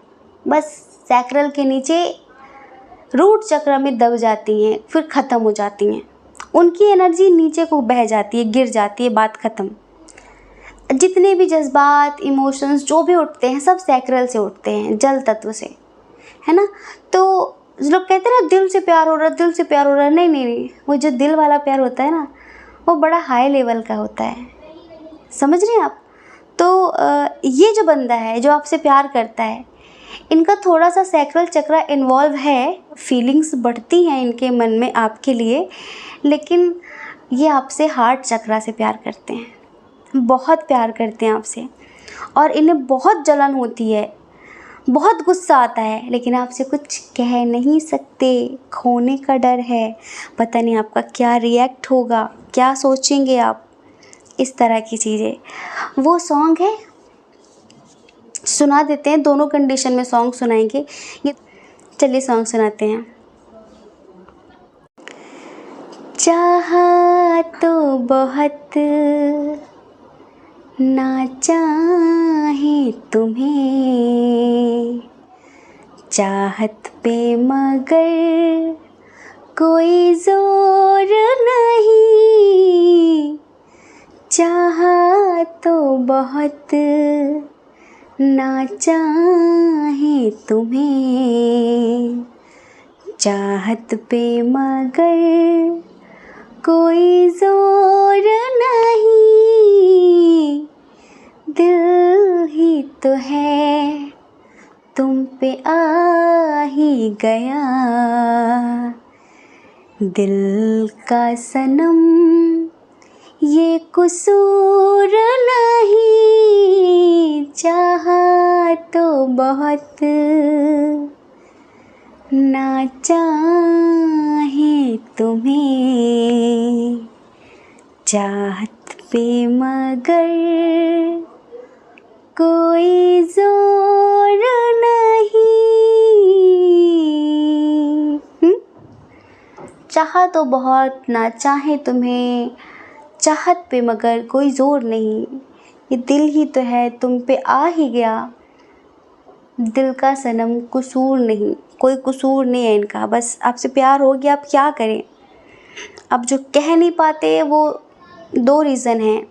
बस सैक्रल के नीचे रूट चक्र में दब जाती हैं, फिर ख़त्म हो जाती हैं। उनकी एनर्जी नीचे को बह जाती है, गिर जाती है, बात ख़त्म। जितने भी जज्बात, इमोशंस जो भी उठते हैं, सब सैक्रल से उठते हैं, जल तत्व से, है ना। तो लोग कहते हैं ना दिल से प्यार हो रहा है, दिल से प्यार हो रहा है। नहीं, वो जो दिल वाला प्यार होता है ना, वो बड़ा हाई लेवल का होता है। समझ रहे हैं आप? तो ये जो बंदा है जो आपसे प्यार करता है, इनका थोड़ा सा सैक्रल चक्र इन्वॉल्व है, फीलिंग्स बढ़ती हैं इनके मन में आपके लिए, लेकिन ये आपसे हार्ट चक्र से प्यार करते हैं, बहुत प्यार करते हैं आपसे, और इन्हें बहुत जलन होती है, बहुत गुस्सा आता है लेकिन आपसे कुछ कह नहीं सकते, खोने का डर है, पता नहीं आपका क्या रिएक्ट होगा, क्या सोचेंगे आप, इस तरह की चीज़ें। वो सॉन्ग है, सुना देते हैं, दोनों कंडीशन में सॉन्ग सुनाएंगे ये। चलिए सॉन्ग सुनाते हैं। चाहा तो बहुत ना चाहे तुम्हें, चाहत पे मगर कोई जोर नहीं, चाहा तो बहुत ना चाहे तुम्हें, चाहत पे मगर कोई जोर नहीं, दिल ही तो है तुम पे आ ही गया, दिल का सनम ये कसूर नहीं, चाहा तो बहुत ना चाहे तुम्हें, चाहत पे मगर कोई जोर नहीं। चाहा तो बहुत ना चाहे तुम्हें, चाहत पे मगर कोई ज़ोर नहीं, ये दिल ही तो है तुम पे आ ही गया, दिल का सनम कसूर नहीं, कोई कसूर नहीं है इनका, बस आपसे प्यार हो गया, आप क्या करें। अब जो कह नहीं पाते वो दो रीज़न हैं,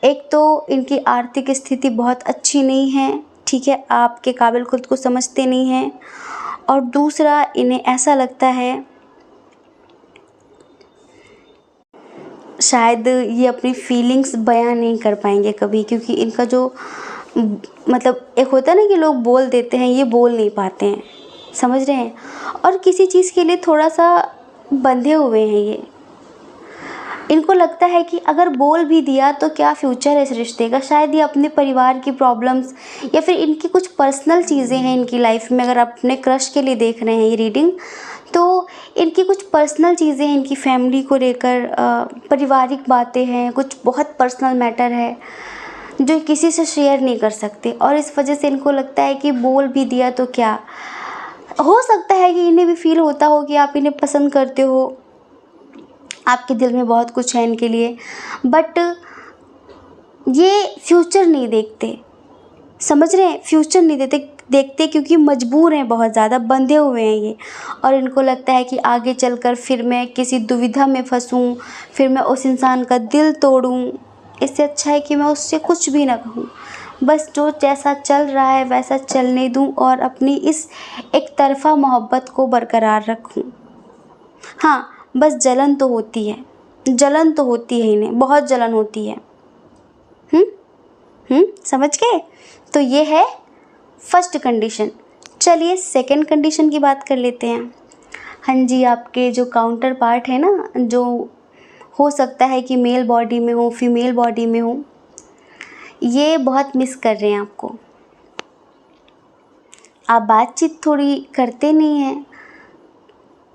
एक तो इनकी आर्थिक स्थिति बहुत अच्छी नहीं है, ठीक है, आपके काबिल खुद को समझते नहीं हैं, और दूसरा इन्हें ऐसा लगता है शायद ये अपनी फीलिंग्स बयां नहीं कर पाएंगे कभी, क्योंकि इनका जो मतलब एक होता है ना कि लोग बोल देते हैं, ये बोल नहीं पाते हैं, समझ रहे हैं, और किसी चीज़ के लिए थोड़ा सा बंधे हुए हैं ये। इनको लगता है कि अगर बोल भी दिया तो क्या फ्यूचर है इस रिश्ते का, शायद ये अपने परिवार की प्रॉब्लम्स या फिर इनकी कुछ पर्सनल चीज़ें हैं इनकी लाइफ में, अगर आप अपने क्रश के लिए देख रहे हैं ये रीडिंग, तो इनकी कुछ पर्सनल चीज़ें हैं इनकी फैमिली को लेकर, पारिवारिक बातें हैं, कुछ बहुत पर्सनल मैटर है जो किसी से शेयर नहीं कर सकते, और इस वजह से इनको लगता है कि बोल भी दिया तो क्या। हो सकता है कि इन्हें भी फील होता हो कि आप इन्हें पसंद करते हो, आपके दिल में बहुत कुछ है इनके लिए, बट ये फ्यूचर नहीं देखते, समझ रहे हैं, फ्यूचर नहीं देखते क्योंकि मजबूर हैं, बहुत ज़्यादा बंधे हुए हैं ये, और इनको लगता है कि आगे चलकर फिर मैं किसी दुविधा में फंसूं, फिर मैं उस इंसान का दिल तोड़ूं, इससे अच्छा है कि मैं उससे कुछ भी ना कहूं, बस जो जैसा चल रहा है वैसा चलने दूं और अपनी इस एक तरफ़ा मोहब्बत को बरकरार रखूं। हाँ, बस जलन तो होती है, जलन तो होती है, इन्हें बहुत जलन होती है। समझ गए। तो ये है फर्स्ट कंडीशन। चलिए सेकंड कंडीशन की बात कर लेते हैं। हाँ जी, आपके जो काउंटर पार्ट है ना, जो हो सकता है कि मेल बॉडी में हो, फीमेल बॉडी में हो, ये बहुत मिस कर रहे हैं आपको। आप बातचीत थोड़ी करते नहीं हैं,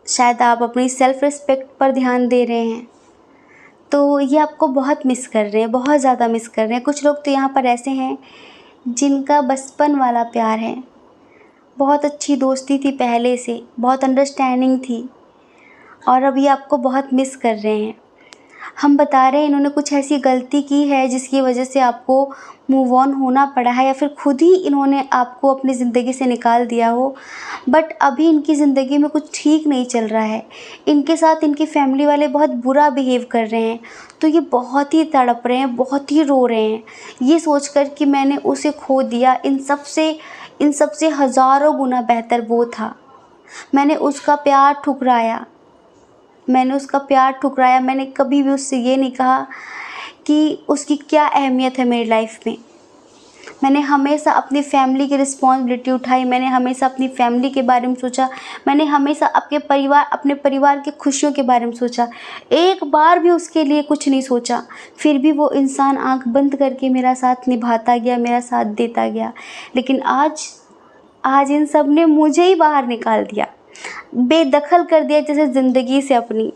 शायद आप अपनी सेल्फ रिस्पेक्ट पर ध्यान दे रहे हैं, तो ये आपको बहुत मिस कर रहे हैं, बहुत ज़्यादा मिस कर रहे हैं। कुछ लोग तो यहाँ पर ऐसे हैं जिनका बचपन वाला प्यार है, बहुत अच्छी दोस्ती थी पहले से, बहुत अंडरस्टैंडिंग थी, और अब ये आपको बहुत मिस कर रहे हैं। हम बता रहे हैं इन्होंने कुछ ऐसी गलती की है जिसकी वजह से आपको मूव ऑन होना पड़ा है, या फिर खुद ही इन्होंने आपको अपनी ज़िंदगी से निकाल दिया हो, बट अभी इनकी ज़िंदगी में कुछ ठीक नहीं चल रहा है, इनके साथ इनकी फैमिली वाले बहुत बुरा बिहेव कर रहे हैं, तो ये बहुत ही तड़प रहे हैं, बहुत ही रो रहे हैं, ये सोचकर कि मैंने उसे खो दिया, इन सब से हज़ारों गुना बेहतर वो था, मैंने उसका प्यार ठुकराया, मैंने कभी भी उससे ये नहीं कहा कि उसकी क्या अहमियत है मेरी लाइफ में। मैंने हमेशा अपनी फैमिली की रिस्पॉन्सिबिलिटी उठाई, मैंने हमेशा अपनी फैमिली के बारे में सोचा, मैंने हमेशा अपने परिवार की खुशियों के बारे में सोचा, एक बार भी उसके लिए कुछ नहीं सोचा, फिर भी वो इंसान आंख बंद करके मेरा साथ निभाता गया, मेरा साथ देता गया। लेकिन आज आज इन सब ने मुझे ही बाहर निकाल दिया, बेदखल कर दिया जैसे ज़िंदगी से अपनी।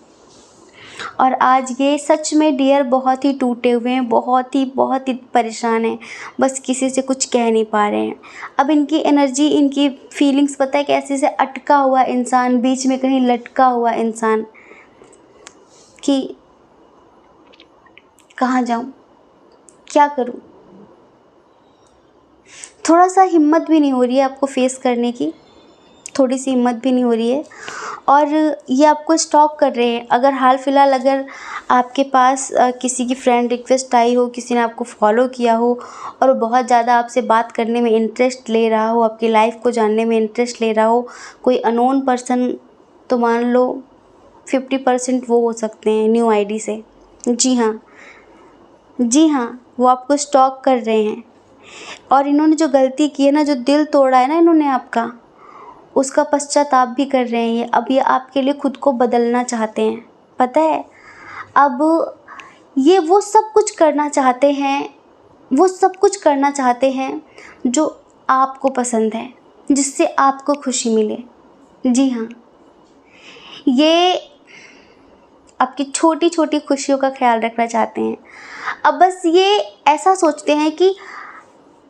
और आज ये सच में डियर बहुत ही टूटे हुए हैं, बहुत ही परेशान हैं, बस किसी से कुछ कह नहीं पा रहे हैं। अब इनकी एनर्जी, इनकी फीलिंग्स पता है कैसे, से अटका हुआ इंसान, बीच में कहीं लटका हुआ इंसान कि कहाँ जाऊँ, क्या करूँ। थोड़ा सा हिम्मत भी नहीं हो रही है आपको फेस करने की, थोड़ी सी हिम्मत भी नहीं हो रही है। और ये आपको स्टॉक कर रहे हैं। अगर हाल फिलहाल अगर आपके पास किसी की फ्रेंड रिक्वेस्ट आई हो, किसी ने आपको फॉलो किया हो और वो बहुत ज़्यादा आपसे बात करने में इंटरेस्ट ले रहा हो, आपकी लाइफ को जानने में इंटरेस्ट ले रहा हो, कोई अननोन पर्सन, तो मान लो 50% वो हो सकते हैं न्यू आईडी से। जी हाँ, जी हाँ, वो आपको स्टॉक कर रहे हैं। और इन्होंने जो गलती की है ना, जो दिल तोड़ा है ना इन्होंने आपका, उसका पश्चाताप भी कर रहे हैं ये। अब ये आपके लिए खुद को बदलना चाहते हैं, पता है। अब ये वो सब कुछ करना चाहते हैं, वो सब कुछ करना चाहते हैं जो आपको पसंद है, जिससे आपको खुशी मिले। जी हाँ, ये आपकी छोटी छोटी खुशियों का ख्याल रखना चाहते हैं। अब बस ये ऐसा सोचते हैं कि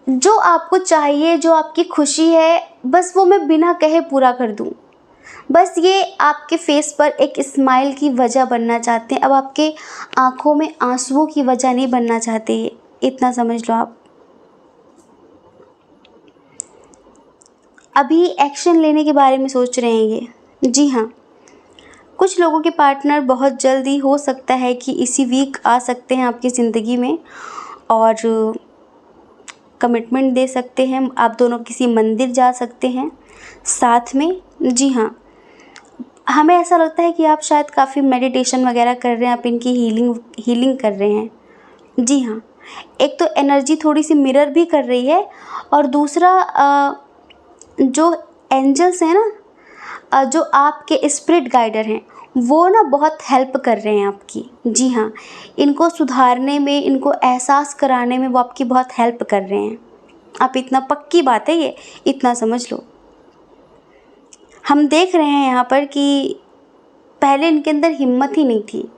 जो आपको चाहिए, जो आपकी खुशी है, बस वो मैं बिना कहे पूरा कर दूं। बस ये आपके फेस पर एक स्माइल की वजह बनना चाहते हैं। अब आपके आंखों में आंसुओं की वजह नहीं बनना चाहते ये, इतना समझ लो आप। अभी एक्शन लेने के बारे में सोच रहे हैं ये। जी हाँ, कुछ लोगों के पार्टनर बहुत जल्दी हो सकता है कि इसी वीक आ सकते हैं आपकी ज़िंदगी में और कमिटमेंट दे सकते हैं। आप दोनों किसी मंदिर जा सकते हैं साथ में। जी हाँ, हमें ऐसा लगता है कि आप शायद काफ़ी मेडिटेशन वगैरह कर रहे हैं, आप इनकी हीलिंग कर रहे हैं। जी हाँ, एक तो एनर्जी थोड़ी सी मिरर भी कर रही है और दूसरा जो एंजल्स हैं ना, जो आपके स्पिरिट गाइडर हैं, वो ना बहुत हेल्प कर रहे हैं आपकी। जी हाँ, इनको सुधारने में, इनको एहसास कराने में वो आपकी बहुत हेल्प कर रहे हैं। आप इतना, पक्की बात है ये, इतना समझ लो। हम देख रहे हैं यहाँ पर कि पहले इनके अंदर हिम्मत ही नहीं थी।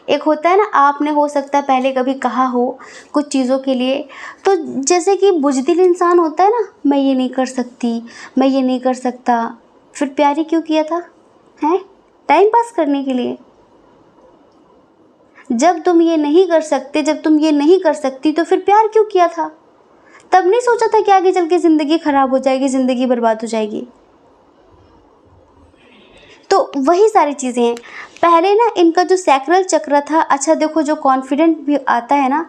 एक होता है ना, आपने हो सकता है पहले कभी कहा हो कुछ चीज़ों के लिए, तो जैसे कि बुज़दिल इंसान होता है ना, मैं ये नहीं कर सकती, मैं ये नहीं कर सकता, फिर प्यार ही क्यों किया था, हैं? टाइम पास करने के लिए। जब तुम ये नहीं कर सकते, जब तुम ये नहीं कर सकती, तो फिर प्यार क्यों किया था? तब नहीं सोचा था कि आगे चल के ज़िंदगी ख़राब हो जाएगी, ज़िंदगी बर्बाद हो जाएगी। तो वही सारी चीज़ें हैं। पहले ना इनका जो सैक्रल चक्र था, अच्छा देखो, जो कॉन्फिडेंट भी आता है ना,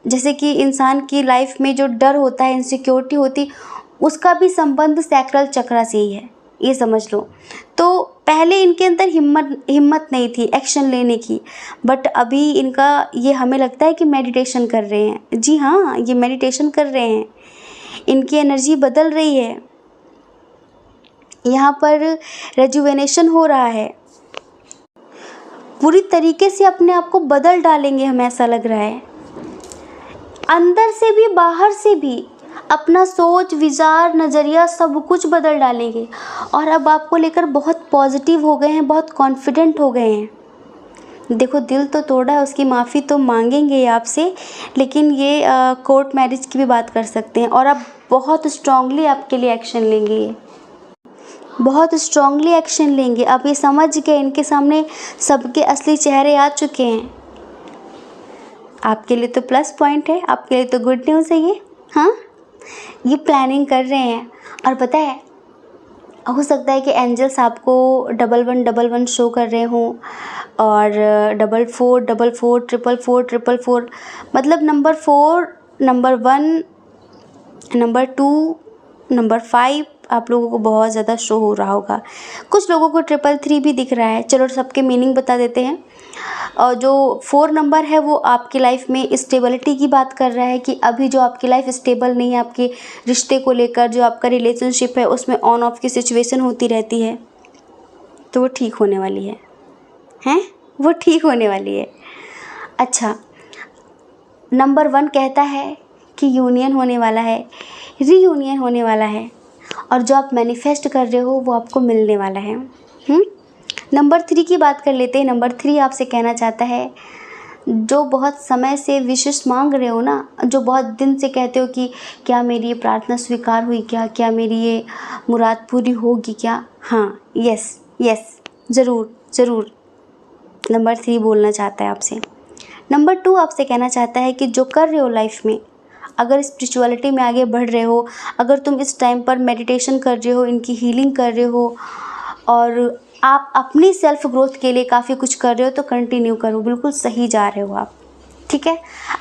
जैसे कि इंसान की लाइफ में जो डर होता है, इनसिक्योरिटी होती, उसका भी संबंध सैक्रल चक्र से ही है, ये समझ लो। तो पहले इनके अंदर हिम्मत नहीं थी एक्शन लेने की, बट अभी इनका ये, हमें लगता है कि मेडिटेशन कर रहे हैं। जी हाँ, ये मेडिटेशन कर रहे हैं, इनकी एनर्जी बदल रही है, यहाँ पर रेजुवेनेशन हो रहा है, पूरी तरीके से अपने आप को बदल डालेंगे, हमें ऐसा लग रहा है। अंदर से भी बाहर से भी अपना सोच विचार नज़रिया सब कुछ बदल डालेंगे और अब आपको लेकर बहुत पॉजिटिव हो गए हैं, बहुत कॉन्फिडेंट हो गए हैं। देखो, दिल तो तोड़ा है, उसकी माफ़ी तो मांगेंगे आपसे, लेकिन ये कोर्ट मैरिज की भी बात कर सकते हैं और अब बहुत स्ट्रांगली आपके लिए एक्शन लेंगे, ये बहुत स्ट्रांगली एक्शन लेंगे। अब ये समझ गए, इनके सामने सबके असली चेहरे आ चुके हैं। आपके लिए तो प्लस पॉइंट है, आपके लिए तो गुड न्यूज़ है ये। हाँ, ये प्लानिंग कर रहे हैं। और पता है, हो सकता है कि एंजल्स आपको 1111 शो कर रहे हों और 4444 444 मतलब नंबर 4, नंबर 1, नंबर 2, नंबर 5 आप लोगों को बहुत ज़्यादा शो हो रहा होगा। कुछ लोगों को 333 भी दिख रहा है। चलो सबके मीनिंग बता देते हैं। और जो 4 नंबर है वो आपकी लाइफ में स्टेबिलिटी की बात कर रहा है कि अभी जो आपकी लाइफ स्टेबल नहीं है, आपके रिश्ते को लेकर जो आपका रिलेशनशिप है उसमें ऑन ऑफ की सिचुएशन होती रहती है, तो वो ठीक होने वाली है, हैं? वो ठीक होने वाली है। अच्छा, नंबर 1 कहता है कि यूनियन होने वाला है, रीयूनियन होने वाला है, और जो आप मैनिफेस्ट कर रहे हो वो आपको मिलने वाला है। नंबर 3 की बात कर लेते हैं। नंबर 3 आपसे कहना चाहता है, जो बहुत समय से विशेष मांग रहे हो ना, जो बहुत दिन से कहते हो कि क्या मेरी ये प्रार्थना स्वीकार हुई, क्या मेरी ये मुराद पूरी होगी क्या? हाँ, यस यस, ज़रूर ज़रूर। नंबर 3 बोलना चाहता है आपसे। नंबर 2 आपसे कहना चाहता है कि जो कर रहे हो लाइफ में, अगर स्पिरिचुअलिटी में आगे बढ़ रहे हो, अगर तुम इस टाइम पर मेडिटेशन कर रहे हो, इनकी हीलिंग कर रहे हो, और आप अपनी सेल्फ ग्रोथ के लिए काफ़ी कुछ कर रहे हो, तो कंटिन्यू करो, बिल्कुल सही जा रहे हो आप। ठीक है,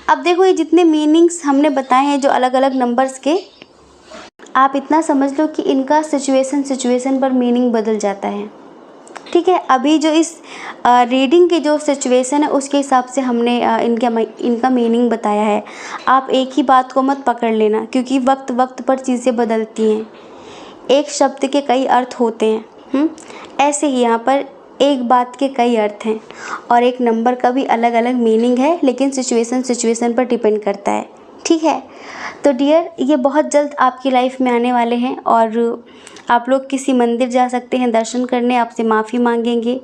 अब देखो ये जितने मीनिंग्स हमने बताए हैं जो अलग अलग नंबर्स के, आप इतना समझ लो कि इनका सिचुएशन पर मीनिंग बदल जाता है। ठीक है, अभी जो इस रीडिंग की जो सिचुएशन है उसके हिसाब से हमने इनका मीनिंग बताया है। आप एक ही बात को मत पकड़ लेना, क्योंकि वक्त वक्त पर चीज़ें बदलती हैं। एक शब्द के कई अर्थ होते हैं, ऐसे ही यहाँ पर एक बात के कई अर्थ हैं, और एक नंबर का भी अलग अलग मीनिंग है, लेकिन सिचुएशन पर डिपेंड करता है। ठीक है, तो डियर, ये बहुत जल्द आपकी लाइफ में आने वाले हैं, और आप लोग किसी मंदिर जा सकते हैं दर्शन करने, आपसे माफ़ी मांगेंगे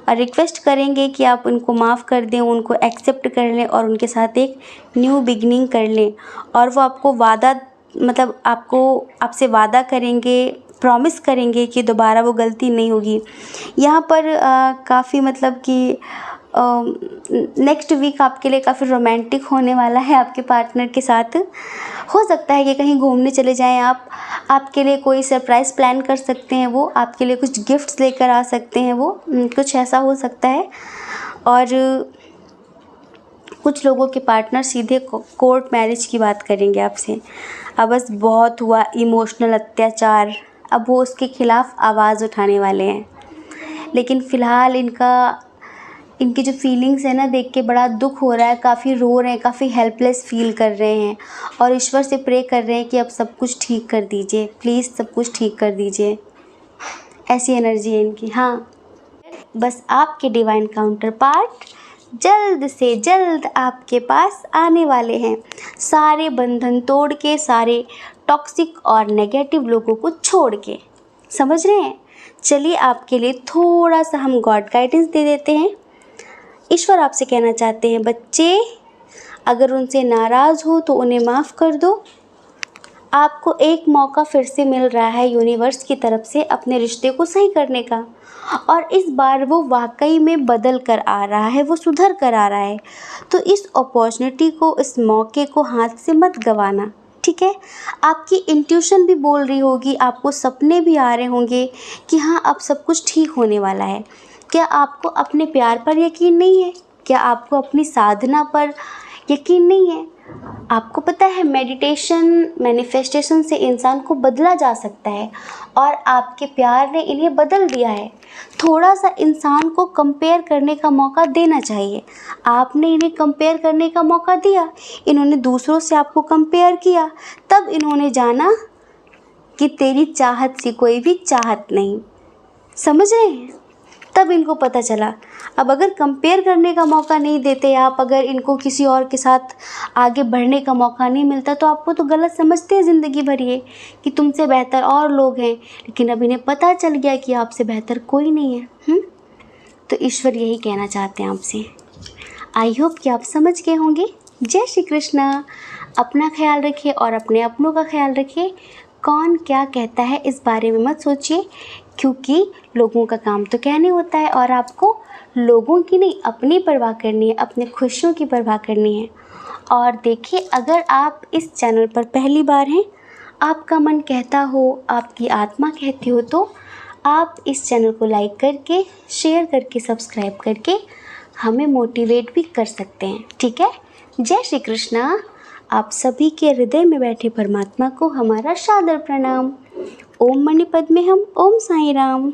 और रिक्वेस्ट करेंगे कि आप उनको माफ़ कर दें, उनको एक्सेप्ट कर लें और उनके साथ एक न्यू बिगनिंग कर लें। और वो आपको आपसे वादा करेंगे, प्रॉमिस करेंगे कि दोबारा वो गलती नहीं होगी। यहाँ पर काफ़ी कि नेक्स्ट वीक आपके लिए काफ़ी रोमांटिक होने वाला है आपके पार्टनर के साथ। हो सकता है कि कहीं घूमने चले जाएं आप, आपके लिए कोई सरप्राइज़ प्लान कर सकते हैं, वो आपके लिए कुछ गिफ्ट्स लेकर आ सकते हैं, वो कुछ ऐसा हो सकता है। और कुछ लोगों के पार्टनर सीधे कोर्ट मैरिज की बात करेंगे आपसे। अब बस बहुत हुआ इमोशनल अत्याचार, अब वो उसके ख़िलाफ़ आवाज़ उठाने वाले हैं। लेकिन फ़िलहाल इनकी जो फीलिंग्स है ना, देख के बड़ा दुख हो रहा है, काफ़ी रो रहे हैं, काफ़ी हेल्पलेस फील कर रहे हैं, और ईश्वर से प्रे कर रहे हैं कि अब सब कुछ ठीक कर दीजिए, प्लीज़ सब कुछ ठीक कर दीजिए। ऐसी एनर्जी है इनकी। हाँ, बस आपके डिवाइन काउंटर पार्ट जल्द से जल्द आपके पास आने वाले हैं, सारे बंधन तोड़ के, सारे टॉक्सिक और नेगेटिव लोगों को छोड़ के। समझ रहे हैं? चलिए, आपके लिए थोड़ा सा हम गॉड गाइडेंस दे देते हैं। ईश्वर आपसे कहना चाहते हैं, बच्चे, अगर उनसे नाराज़ हो तो उन्हें माफ़ कर दो। आपको एक मौका फिर से मिल रहा है यूनिवर्स की तरफ से अपने रिश्ते को सही करने का, और इस बार वो वाकई में बदल कर आ रहा है, वो सुधर कर आ रहा है। तो इस अपॉर्चुनिटी को, इस मौके को हाथ से मत गंवाना। ठीक है, आपकी इंट्यूशन भी बोल रही होगी, आपको सपने भी आ रहे होंगे कि हाँ, अब सब कुछ ठीक होने वाला है। क्या आपको अपने प्यार पर यकीन नहीं है? क्या आपको अपनी साधना पर यकीन नहीं है? आपको पता है, मेडिटेशन, मैनिफेस्टेशन से इंसान को बदला जा सकता है, और आपके प्यार ने इन्हें बदल दिया है। थोड़ा सा इंसान को कंपेयर करने का मौका देना चाहिए। आपने इन्हें कंपेयर करने का मौका दिया, इन्होंने दूसरों से आपको कंपेयर किया, तब इन्होंने जाना कि तेरी चाहत सी कोई भी चाहत नहीं। समझ रहे हैं? तब इनको पता चला। अब अगर कंपेयर करने का मौका नहीं देते आप, अगर इनको किसी और के साथ आगे बढ़ने का मौका नहीं मिलता, तो आपको तो गलत समझते हैं ज़िंदगी भर ये कि तुमसे बेहतर और लोग हैं। लेकिन अब इन्हें पता चल गया कि आपसे बेहतर कोई नहीं है। तो ईश्वर यही कहना चाहते हैं आपसे। आई होप कि आप समझ गए होंगे। जय श्री कृष्णा। अपना ख्याल रखिए और अपने अपनों का ख्याल रखिए। कौन क्या कहता है इस बारे में मत सोचिए, क्योंकि लोगों का काम तो कहने होता है, और आपको लोगों की नहीं, अपनी परवाह करनी है, अपने खुशियों की परवाह करनी है। और देखिए, अगर आप इस चैनल पर पहली बार हैं, आपका मन कहता हो, आपकी आत्मा कहती हो, तो आप इस चैनल को लाइक करके, शेयर करके, सब्सक्राइब करके हमें मोटिवेट भी कर सकते हैं। ठीक है? जय श्री कृष्णा। आप सभी के हृदय में बैठे परमात्मा को हमारा सादर प्रणाम। ओम मणि पद्मे हम। ओम साईं राम।